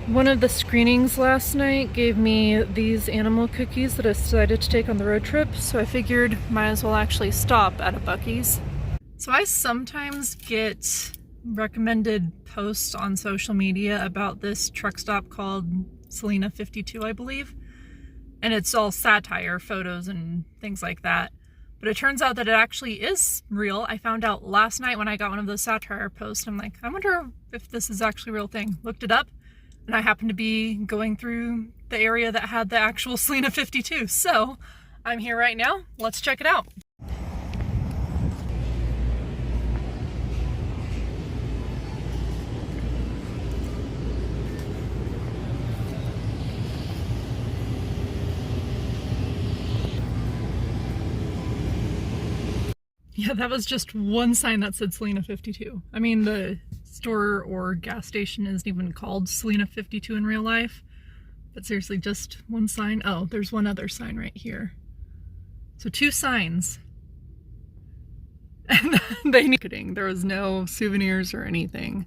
One of the screenings last night gave me these animal cookies that I decided to take on the road trip, so I figured might as well actually stop at a Buc-ee's. So I sometimes get recommended posts on social media about this truck stop called Selena 52, I believe. And it's all satire, photos and things like that. But it turns out that it actually is real. I found out last night when I got one of those satire posts. I'm like, I wonder if this is actually a real thing. Looked it up. And I happened to be going through the area that had the actual Selena 52. So I'm here right now. Let's check it out. Yeah, that was just one sign that said Selena 52. I mean, the store or gas station isn't even called Selena 52 in real life. But seriously, just one sign. Oh, there's one other sign right here. So 2 signs. And they need marketing. There was no souvenirs or anything.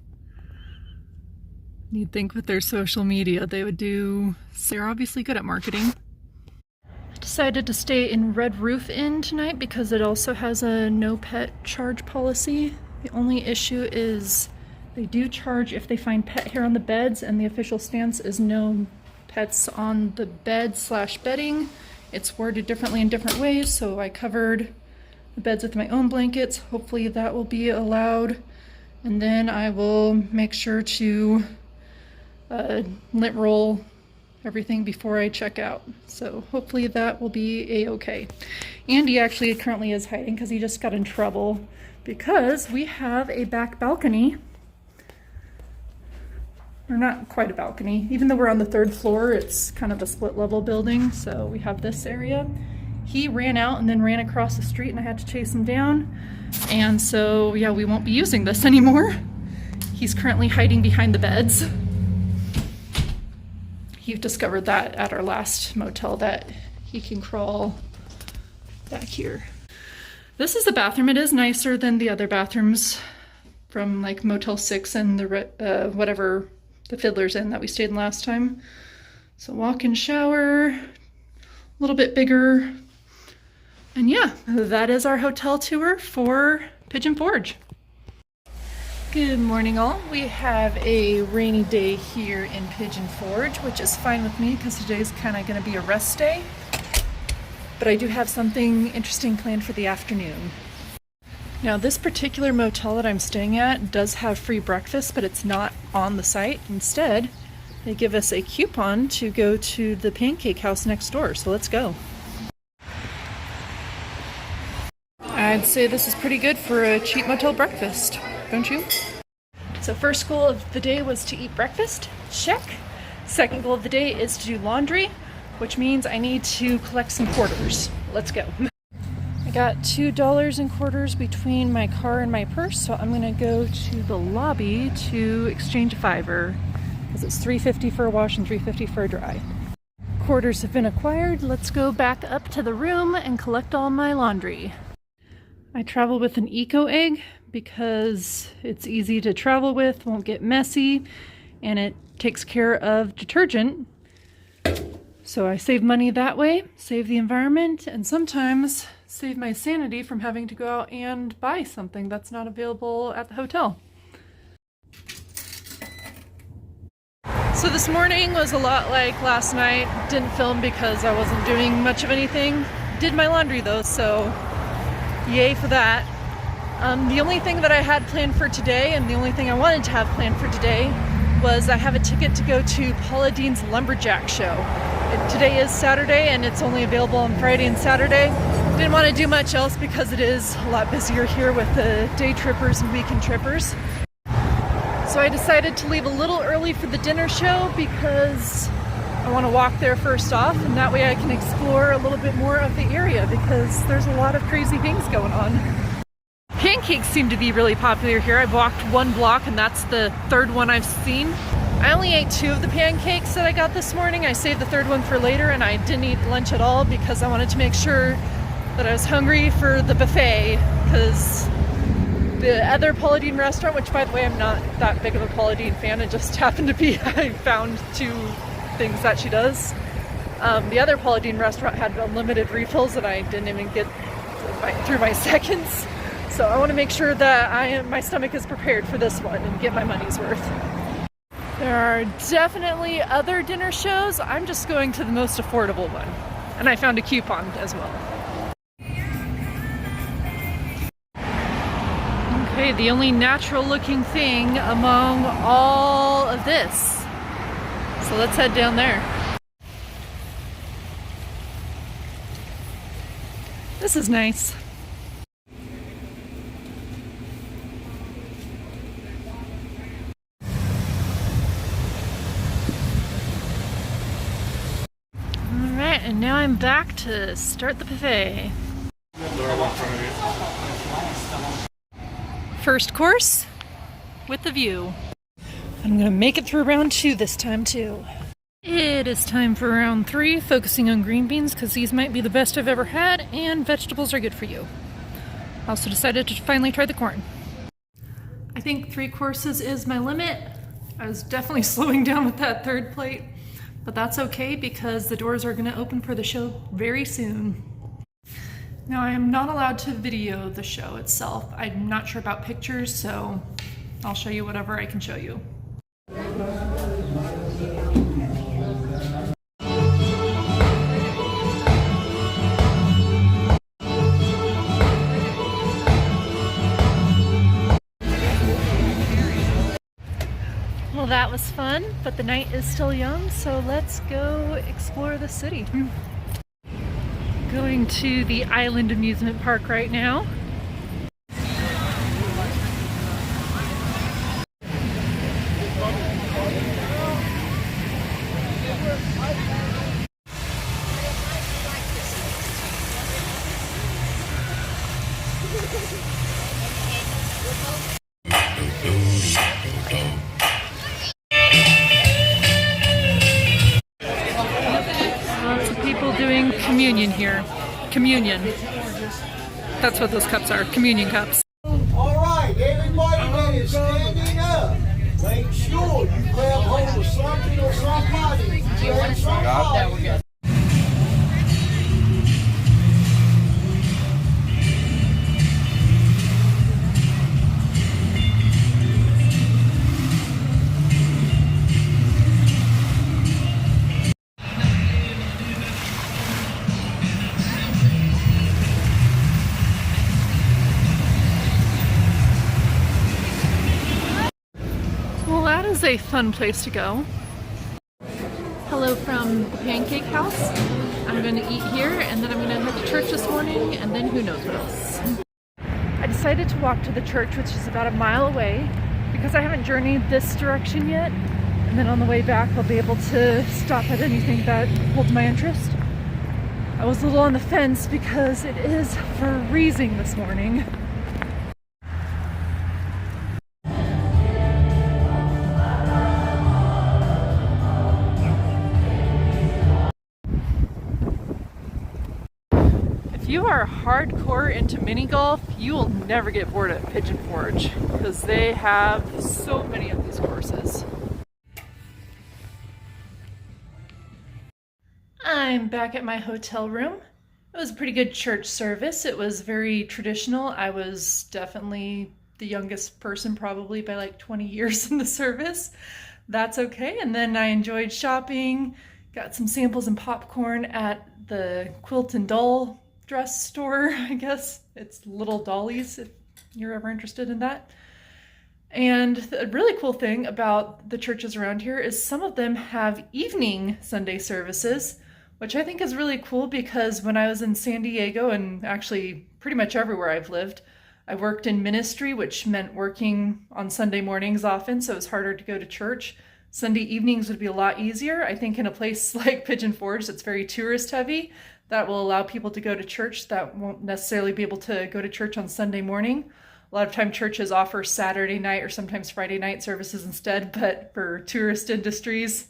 You'd think with their social media they would do... They're obviously good at marketing. Decided to stay in Red Roof Inn tonight because it also has a no pet charge policy. The only issue is they do charge if they find pet hair on the beds, and the official stance is no pets on the bed/bedding. It's worded differently in different ways, so I covered the beds with my own blankets. Hopefully that will be allowed, and then I will make sure to lint roll everything before I check out. So hopefully that will be a-okay. Andy actually currently is hiding because he just got in trouble because we have a back balcony. Or not quite a balcony. Even though we're on the 3rd floor, it's kind of a split level building. So we have this area. He ran out and then ran across the street and I had to chase him down. And so yeah, we won't be using this anymore. He's currently hiding behind the beds. He discovered that at our last motel that he can crawl back here. This is the bathroom. It is nicer than the other bathrooms from like Motel 6 and the whatever the Fiddler's Inn that we stayed in last time. So walk-in shower, a little bit bigger. And yeah, that is our hotel tour for Pigeon Forge. Good morning all. We have a rainy day here in Pigeon Forge, which is fine with me because today's kind of going to be a rest day. But I do have something interesting planned for the afternoon. Now this particular motel that I'm staying at does have free breakfast, but it's not on the site. Instead, they give us a coupon to go to the pancake house next door, so let's go. I'd say this is pretty good for a cheap motel breakfast, don't you? So first goal of the day was to eat breakfast, check. Second goal of the day is to do laundry, which means I need to collect some quarters. Let's go. I got $2 in quarters between my car and my purse, so I'm gonna go to the lobby to exchange a $5, because it's $3.50 for a wash and $3.50 for a dry. Quarters have been acquired. Let's go back up to the room and collect all my laundry. I travel with an Eco Egg because it's easy to travel with, won't get messy, and it takes care of detergent. So I save money that way, save the environment, and sometimes save my sanity from having to go out and buy something that's not available at the hotel. So this morning was a lot like last night. Didn't film because I wasn't doing much of anything. Did my laundry though, so yay for that. The only thing that I had planned for today, and the only thing I wanted to have planned for today, was I have a ticket to go to Paula Deen's Lumberjack show. Today is Saturday and it's only available on Friday and Saturday. Didn't want to do much else because it is a lot busier here with the day trippers and weekend trippers. So I decided to leave a little early for the dinner show because I want to walk there first off, and that way I can explore a little bit more of the area because there's a lot of crazy things going on. Pancakes seem to be really popular here. I've walked 1 block and that's the 3rd one I've seen. I only ate 2 of the pancakes that I got this morning. I saved the 3rd one for later, and I didn't eat lunch at all because I wanted to make sure that I was hungry for the buffet, because the other Paula Deen restaurant, which by the way, I'm not that big of a Paula Deen fan. It just happened to be, I found 2 things that she does. The other Paula Deen restaurant had unlimited refills and I didn't even get through my seconds. So I want to make sure that my stomach is prepared for this one and get my money's worth. There are definitely other dinner shows. I'm just going to the most affordable one. And I found a coupon as well. Okay, the only natural looking thing among all of this. So let's head down there. This is nice. Alright, and now I'm back to start the buffet. First course with the view. I'm gonna make it through round 2 this time too. It is time for round 3, focusing on green beans because these might be the best I've ever had and vegetables are good for you. I also decided to finally try the corn. I think 3 courses is my limit. I was definitely slowing down with that 3rd plate, but that's okay because the doors are gonna open for the show very soon. Now I am not allowed to video the show itself. I'm not sure about pictures, so I'll show you whatever I can show you. Well, that was fun, but the night is still young, so let's go explore the city. Going to the Island Amusement Park right now. Lots of people doing communion here. Communion. That's what those cups are, communion cups. All right, everybody that is standing up, make sure you grab hold of something or somebody. Grab somebody. Well, that is a fun place to go. Hello from the Pancake House. I'm going to eat here and then I'm going to head to church this morning and then who knows what else. I decided to walk to the church, which is about a mile away, because I haven't journeyed this direction yet. And then on the way back I'll be able to stop at anything that holds my interest. I was a little on the fence because it is freezing this morning. If you are hardcore into mini golf, you will never get bored at Pigeon Forge because they have so many of these courses. I'm back at my hotel room. It was a pretty good church service. It was very traditional. I was definitely the youngest person probably by like 20 years in the service. That's okay. And then I enjoyed shopping, got some samples and popcorn at the Quilt and Doll dress store, I guess. It's Little Dollies if you're ever interested in that. And the really cool thing about the churches around here is some of them have evening Sunday services, which I think is really cool because when I was in San Diego and actually pretty much everywhere I've lived, I worked in ministry, which meant working on Sunday mornings often, so it was harder to go to church. Sunday evenings would be a lot easier. I think in a place like Pigeon Forge that's very tourist heavy, that will allow people to go to church that won't necessarily be able to go to church on Sunday morning. A lot of time churches offer Saturday night or sometimes Friday night services instead, but for tourist industries,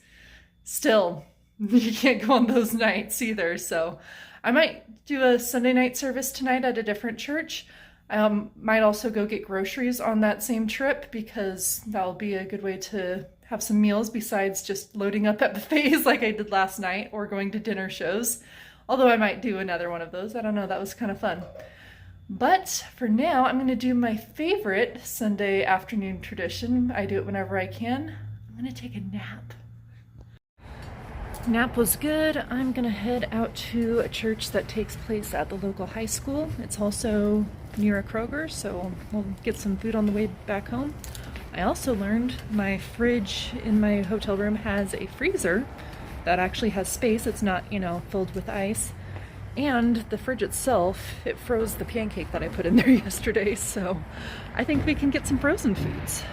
still, you can't go on those nights either. So I might do a Sunday night service tonight at a different church. I might also go get groceries on that same trip because that'll be a good way to have some meals besides just loading up at buffets like I did last night or going to dinner shows. Although I might do another one of those. I don't know, that was kind of fun. But for now, I'm going to do my favorite Sunday afternoon tradition. I do it whenever I can. I'm going to take a nap. Nap was good. I'm gonna head out to a church that takes place at the local high school. It's also near a Kroger, so we'll get some food on the way back home. I also learned my fridge in my hotel room has a freezer that actually has space. It's not, filled with ice. And the fridge itself, it froze the pancake that I put in there yesterday, so I think we can get some frozen foods.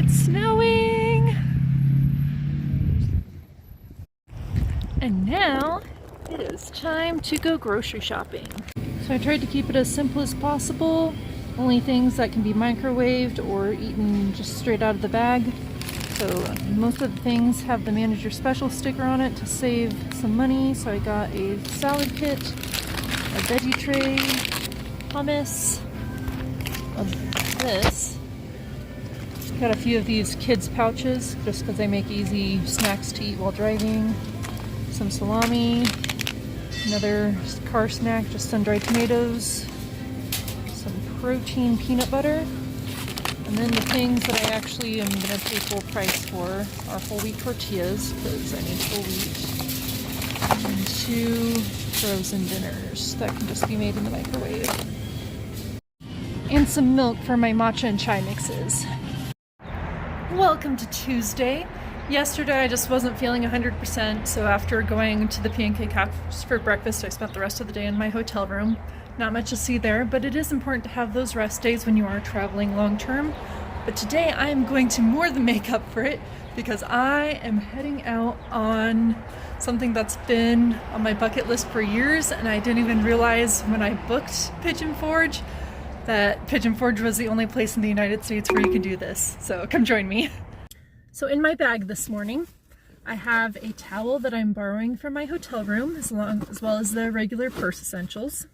It's snowing! And now it is time to go grocery shopping. So I tried to keep it as simple as possible. Only things that can be microwaved or eaten just straight out of the bag. So most of the things have the manager special sticker on it to save some money. So I got a salad kit, a veggie tray, hummus, this. Got a few of these kids pouches just because they make easy snacks to eat while driving. Some salami, another car snack, just sun-dried tomatoes, some protein peanut butter, and then the things that I actually am going to pay full price for are whole wheat tortillas because I need whole wheat, and 2 frozen dinners that can just be made in the microwave, and some milk for my matcha and chai mixes. Welcome to Tuesday. Yesterday I just wasn't feeling 100%, so after going to the Pancake House for breakfast, I spent the rest of the day in my hotel room. Not much to see there, but it is important to have those rest days when you are traveling long term. But today I am going to more than make up for it because I am heading out on something that's been on my bucket list for years, and I didn't even realize when I booked Pigeon Forge that Pigeon Forge was the only place in the United States where you can do this. So come join me. So in my bag this morning, I have a towel that I'm borrowing from my hotel room, as well as the regular purse essentials.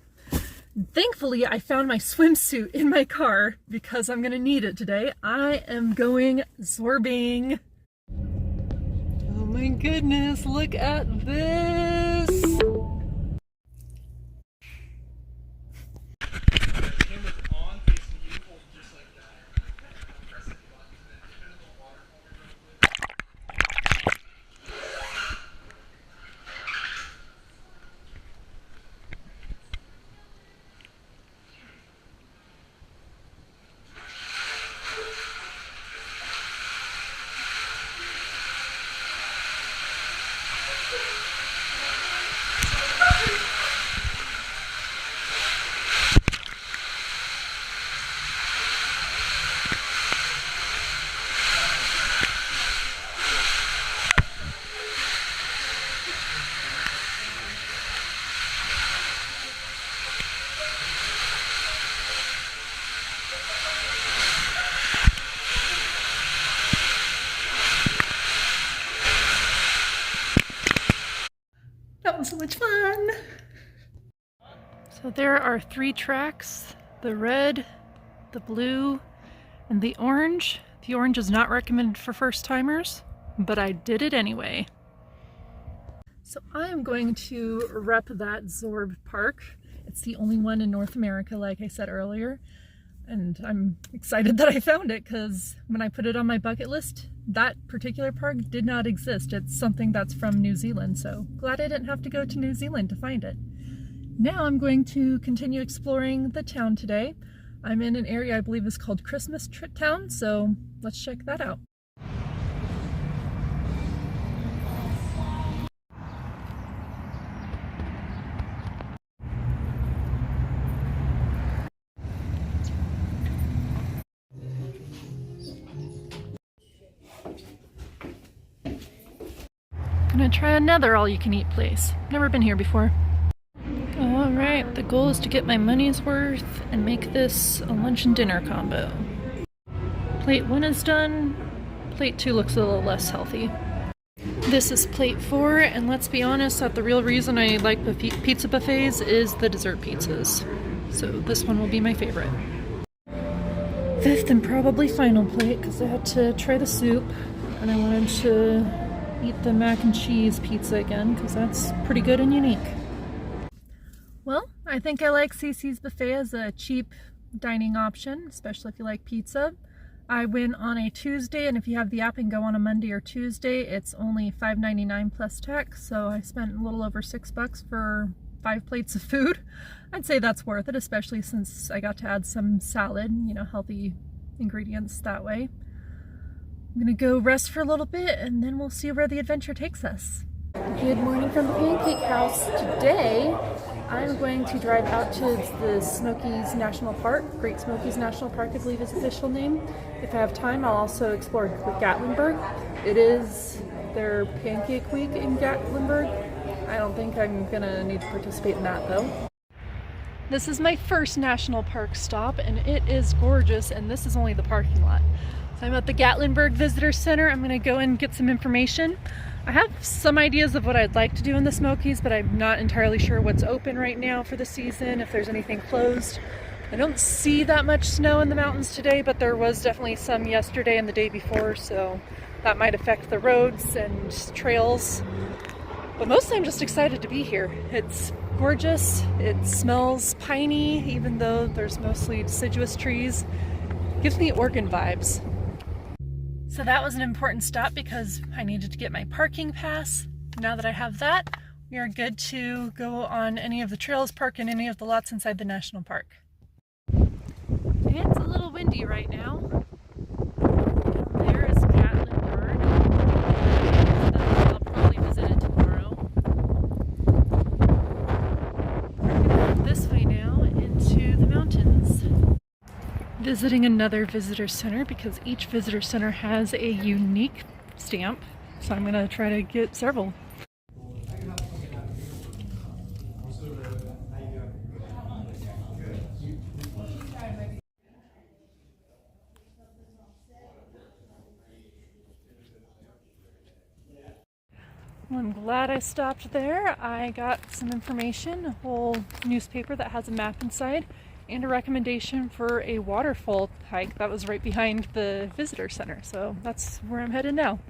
Thankfully, I found my swimsuit in my car because I'm gonna need it today. I am going zorbing. Oh my goodness, look at this. That was so much fun! So there are 3 tracks, the red, the blue, and the orange. The orange is not recommended for first timers, but I did it anyway. So I am going to rep that Zorb Park. It's the only one in North America, like I said earlier. And I'm excited that I found it because when I put it on my bucket list, that particular park did not exist. It's something that's from New Zealand, so glad I didn't have to go to New Zealand to find it. Now I'm going to continue exploring the town today. I'm in an area I believe is called Christmas Town, so let's check that out. Gonna try another all-you-can-eat place. Never been here before. Alright, the goal is to get my money's worth and make this a lunch and dinner combo. Plate 1 is done. Plate 2 looks a little less healthy. This is plate 4, and let's be honest, that the real reason I like pizza buffets is the dessert pizzas. So this one will be my favorite. 5th and probably final plate, because I had to try the soup, and I wanted to eat the mac and cheese pizza again, because that's pretty good and unique. Well, I think I like CC's Buffet as a cheap dining option, especially if you like pizza. I went on a Tuesday, and if you have the app and go on a Monday or Tuesday, it's only $5.99 plus tax, so I spent a little over $6 for 5 plates of food. I'd say that's worth it, especially since I got to add some salad, you know, healthy ingredients that way. I'm gonna go rest for a little bit, and then we'll see where the adventure takes us. Good morning from the Pancake House. Today, I'm going to drive out to the Smokies National Park. Great Smokies National Park, I believe is the official name. If I have time, I'll also explore Gatlinburg. It is their Pancake Week in Gatlinburg. I don't think I'm gonna need to participate in that though. This is my first national park stop, and it is gorgeous, and this is only the parking lot. So I'm at the Gatlinburg Visitor Center. I'm gonna go and get some information. I have some ideas of what I'd like to do in the Smokies, but I'm not entirely sure what's open right now for the season, if there's anything closed. I don't see that much snow in the mountains today, but there was definitely some yesterday and the day before, so that might affect the roads and trails. But mostly I'm just excited to be here. It's gorgeous, it smells piney, even though there's mostly deciduous trees. It gives me Oregon vibes. So that was an important stop because I needed to get my parking pass. Now that I have that, we are good to go on any of the trails, park in any of the lots inside the national park. It's a little windy right now. Down there is Gatlinburg. I'll probably visit it tomorrow. We're gonna go this way now into the mountains. Visiting another visitor center because each visitor center has a unique stamp, so I'm going to try to get several. Well, I'm glad I stopped there. I got some information, a whole newspaper that has a map inside, and a recommendation for a waterfall hike that was right behind the visitor center. So that's where I'm headed now.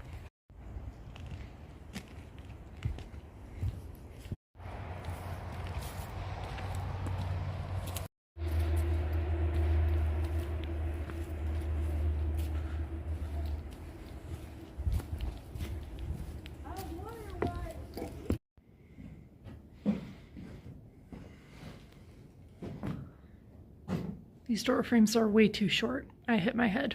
These door frames are way too short. I hit my head.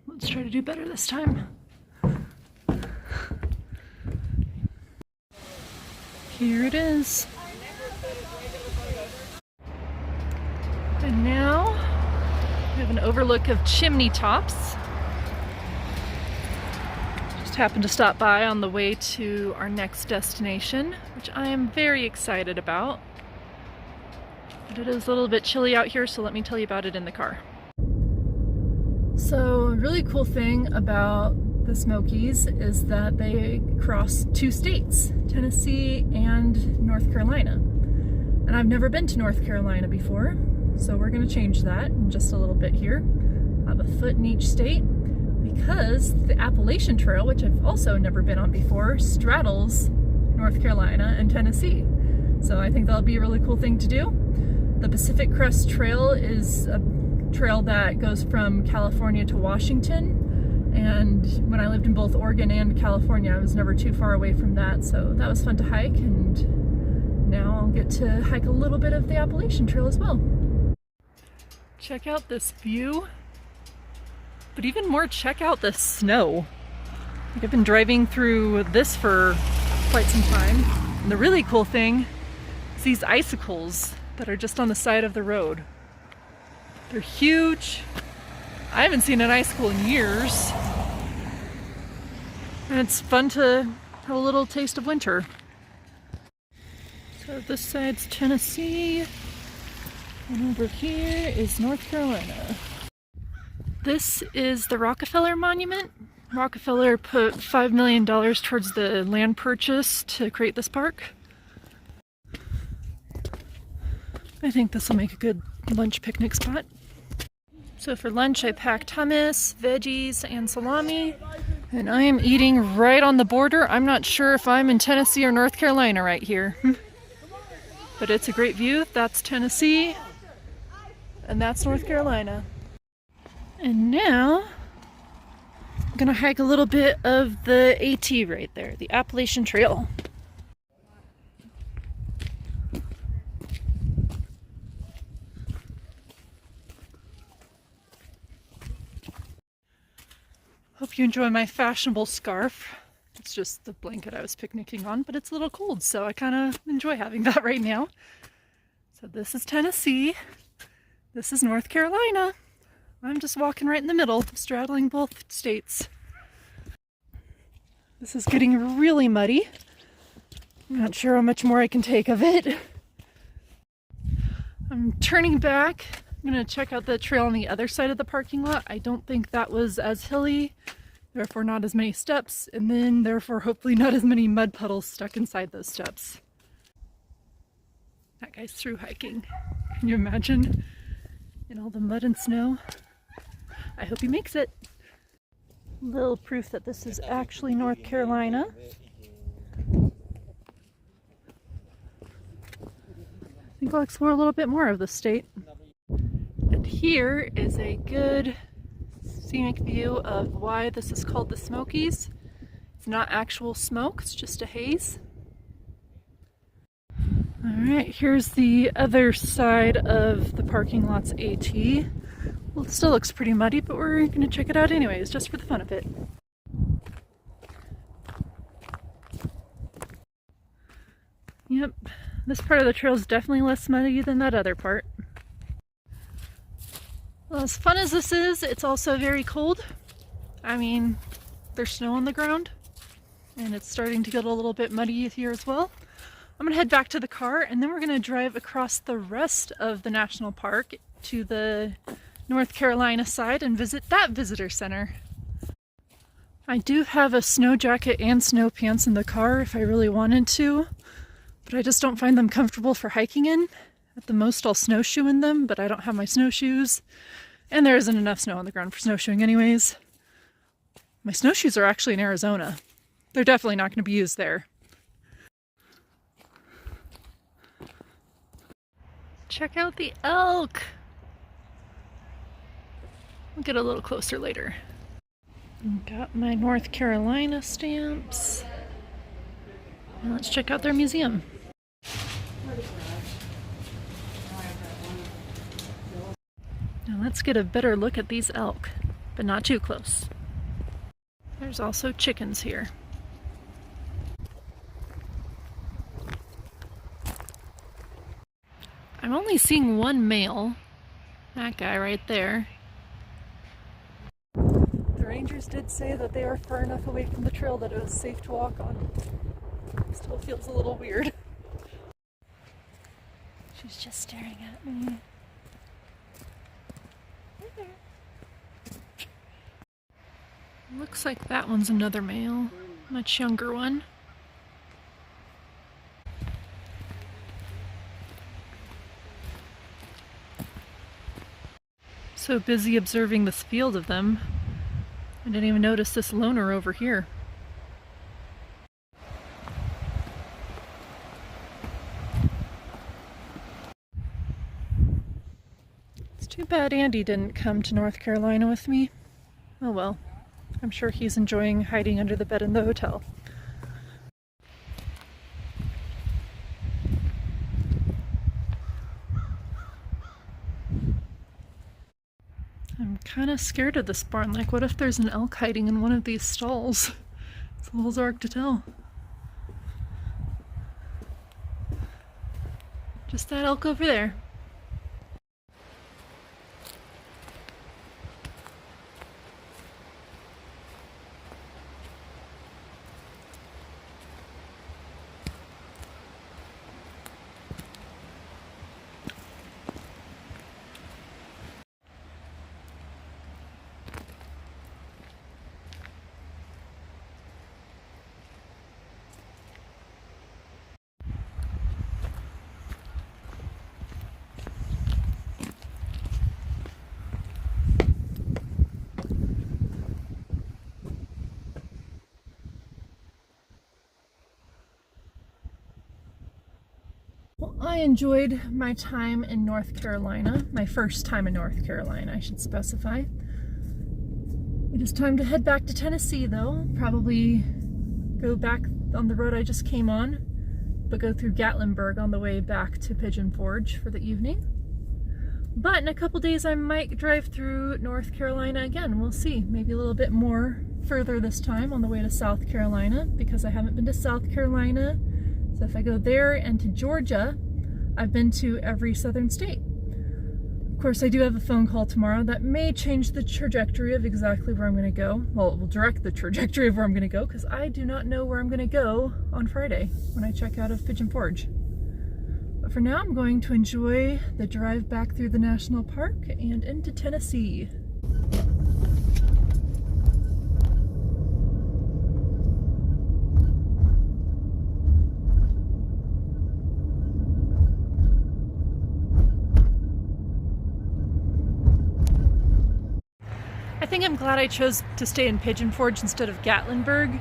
Let's try to do better this time. Here it is. And now we have an overlook of chimney tops. Just happened to stop by on the way to our next destination, which I am very excited about. But it is a little bit chilly out here, so let me tell you about it in the car. So a really cool thing about the Smokies is that they cross 2 states, Tennessee and North Carolina. And I've never been to North Carolina before, so we're going to change that in just a little bit here. I have a foot in each state because the Appalachian Trail, which I've also never been on before, straddles North Carolina and Tennessee. So I think that'll be a really cool thing to do. The Pacific Crest Trail is a trail that goes from California to Washington, and when I lived in both Oregon and California, I was never too far away from that, so that was fun to hike, and now I'll get to hike a little bit of the Appalachian Trail as well. Check out this view, but even more, check out the snow. I've been driving through this for quite some time, and the really cool thing is these icicles that are just on the side of the road. They're huge. I haven't seen an icicle in years. And it's fun to have a little taste of winter. So this side's Tennessee, and over here is North Carolina. This is the Rockefeller Monument. Rockefeller put $5 million towards the land purchase to create this park. I think this will make a good lunch picnic spot. So for lunch I packed hummus, veggies, and salami. And I am eating right on the border. I'm not sure if I'm in Tennessee or North Carolina right here. But it's a great view. That's Tennessee. And that's North Carolina. And now I'm gonna hike a little bit of the AT right there, the Appalachian Trail. Hope you enjoy my fashionable scarf. It's just the blanket I was picnicking on, but it's a little cold, so I kind of enjoy having that right now. So this is Tennessee. This is North Carolina. I'm just walking right in the middle, straddling both states. This is getting really muddy. I'm not sure how much more I can take of it. I'm turning back. I'm gonna check out the trail on the other side of the parking lot. I don't think that was as hilly, therefore not as many steps, and then therefore hopefully not as many mud puddles stuck inside those steps. That guy's through hiking. Can you imagine? In all the mud and snow. I hope he makes it. Little proof that this is actually North Carolina. I think I'll explore a little bit more of the state. And here is a good scenic view of why this is called the Smokies. It's not actual smoke, it's just a haze. Alright, here's the other side of the parking lot's AT. Well, it still looks pretty muddy, but we're going to check it out anyways, just for the fun of it. Yep, this part of the trail is definitely less muddy than that other part. Well, as fun as this is, it's also very cold. I mean, there's snow on the ground, and it's starting to get a little bit muddy here as well. I'm gonna head back to the car, and then we're gonna drive across the rest of the national park to the North Carolina side and visit that visitor center. I do have a snow jacket and snow pants in the car if I really wanted to, but I just don't find them comfortable for hiking in. At the most I'll snowshoe in them, but I don't have my snowshoes, and there isn't enough snow on the ground for snowshoeing anyways. My snowshoes are actually in Arizona. They're definitely not going to be used there. Check out the elk! We'll get a little closer later. Got my North Carolina stamps. Now let's check out their museum. Now let's get a better look at these elk, but not too close. There's also chickens here. I'm only seeing one male. That guy right there. The rangers did say that they are far enough away from the trail that it was safe to walk on. Still feels a little weird. She's just staring at me. Hey there. Looks like that one's another male. Much younger one. So busy observing this field of them, I didn't even notice this loner over here. It's too bad Andy didn't come to North Carolina with me. Oh well, I'm sure he's enjoying hiding under the bed in the hotel. I'm kind of scared of this barn. Like, what if there's an elk hiding in one of these stalls? It's a little dark to tell. Just that elk over there. enjoyed my time in North Carolina, my first time in North Carolina, I should specify. It is time to head back to Tennessee though. Probably go back on the road I just came on, but go through Gatlinburg on the way back to Pigeon Forge for the evening. But in a couple days I might drive through North Carolina again. We'll see. Maybe a little bit more further this time on the way to South Carolina, because I haven't been to South Carolina. So if I go there and to Georgia, I've been to every southern state. Of course, I do have a phone call tomorrow that may change the trajectory of exactly where I'm going to go. Well, it will direct the trajectory of where I'm going to go, because I do not know where I'm going to go on Friday when I check out of Pigeon Forge. But for now, I'm going to enjoy the drive back through the national park and into Tennessee. I think I'm glad I chose to stay in Pigeon Forge instead of Gatlinburg.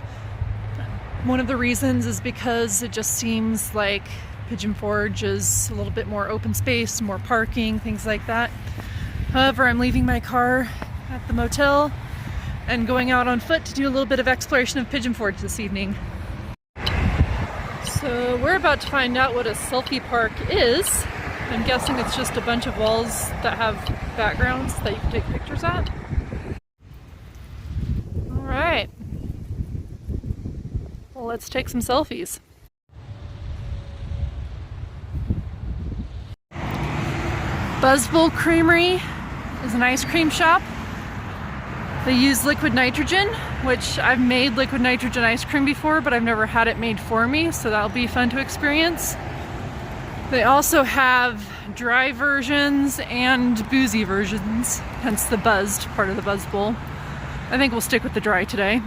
One of the reasons is because it just seems like Pigeon Forge is a little bit more open space, more parking, things like that. However, I'm leaving my car at the motel and going out on foot to do a little bit of exploration of Pigeon Forge this evening. So we're about to find out what a selfie park is. I'm guessing it's just a bunch of walls that have backgrounds that you can take pictures at. Alright, well, let's take some selfies. Buzzbowl Creamery is an ice cream shop. They use liquid nitrogen, which I've made liquid nitrogen ice cream before, but I've never had it made for me, so that'll be fun to experience. They also have dry versions and boozy versions, hence the buzzed part of the Buzzbowl. I think we'll stick with the dry today.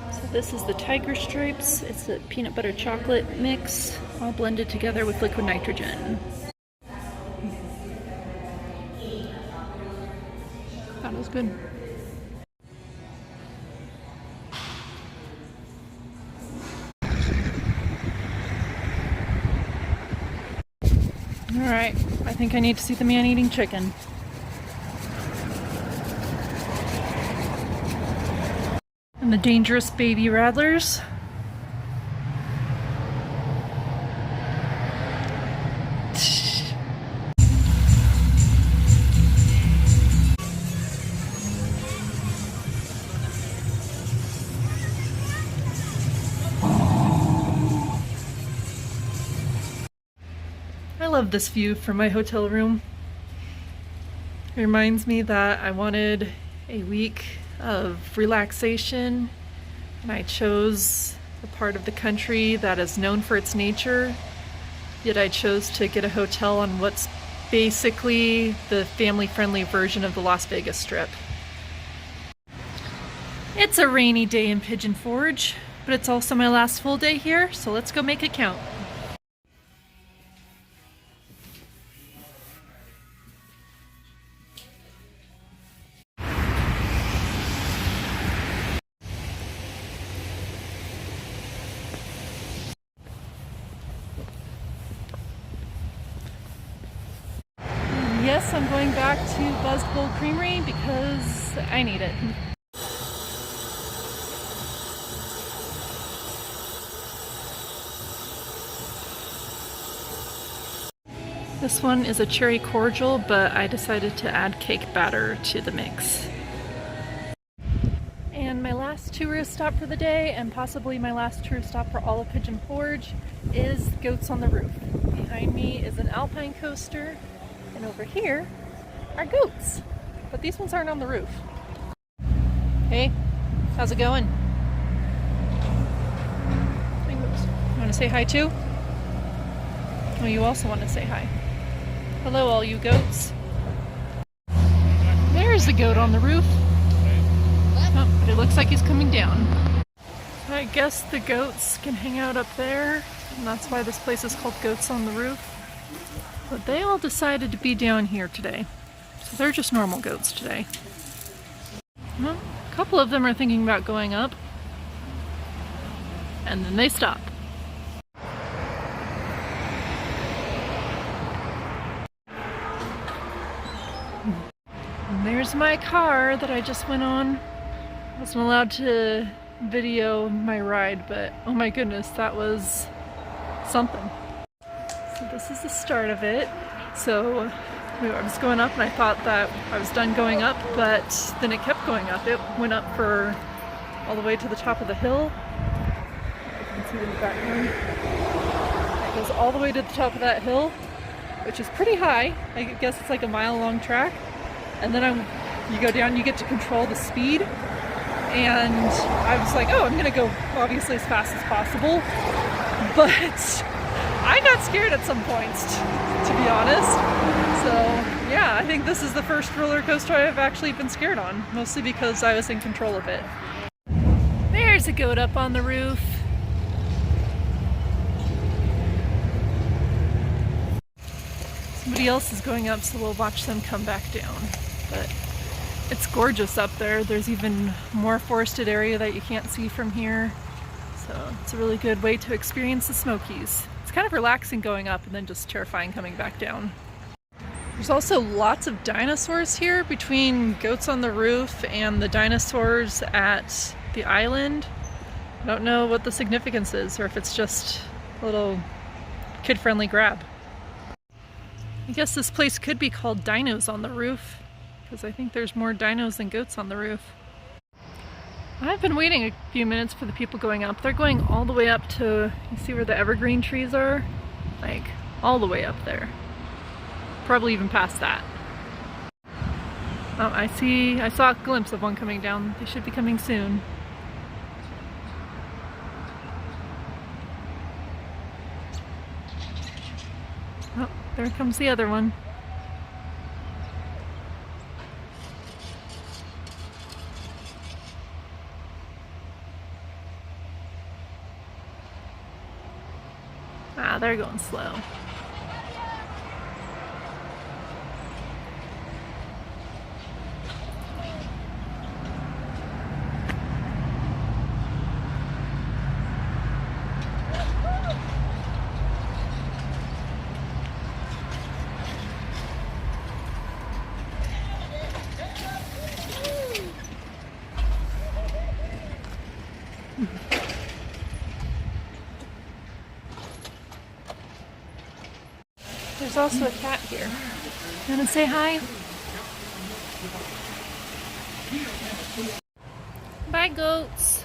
So this is the Tiger Stripes. It's a peanut butter chocolate mix, all blended together with liquid nitrogen. That was good. Alright, I think I need to see the man eating chicken. And the dangerous baby rattlers. I love this view from my hotel room. It reminds me that I wanted a week of relaxation, and I chose a part of the country that is known for its nature, yet I chose to get a hotel on what's basically the family-friendly version of the Las Vegas Strip. It's a rainy day in Pigeon Forge, but it's also my last full day here, so let's go make it count. Yes, I'm going back to Buzzbowl Creamery because I need it. This one is a cherry cordial, but I decided to add cake batter to the mix. And my last tourist stop for the day, and possibly my last tourist stop for all of Pigeon Forge, is Goats on the Roof. Behind me is an alpine coaster, and over here are goats. But these ones aren't on the roof. Hey, how's it going? You want to say hi too? Oh, you also want to say hi. Hello, all you goats. There's the goat on the roof. Oh, but it looks like he's coming down. I guess the goats can hang out up there, and that's why this place is called Goats on the Roof. But they all decided to be down here today. So they're just normal goats today. Well, a couple of them are thinking about going up. And then they stop. And there's my car that I just went on. I wasn't allowed to video my ride, but oh my goodness, that was something. So this is the start of it. So I was going up and I thought that I was done going up, but then it kept going up. It went up for all the way to the top of the hill. You can see it in the background. It goes all the way to the top of that hill, which is pretty high. I guess it's like a mile-long track. And then you go down, you get to control the speed. And I was like, oh, I'm gonna go obviously as fast as possible. But I got scared at some points, to be honest. So yeah, I think this is the first roller coaster I've actually been scared on, mostly because I was in control of it. There's a goat up on the roof. Somebody else is going up, so we'll watch them come back down. But it's gorgeous up there. There's even more forested area that you can't see from here. So it's a really good way to experience the Smokies. It's kind of relaxing going up and then just terrifying coming back down. There's also lots of dinosaurs here between goats on the roof and the dinosaurs at the island. I don't know what the significance is or if it's just a little kid-friendly grab. I guess this place could be called Dinos on the Roof, because I think there's more dinos than goats on the roof. I've been waiting a few minutes for the people going up. They're going all the way up to, you see where the evergreen trees are? Like, all the way up there. Probably even past that. Oh, I saw a glimpse of one coming down. They should be coming soon. Oh, there comes the other one. Ah, they're going slow. There's also a cat here. You wanna say hi? Bye, goats.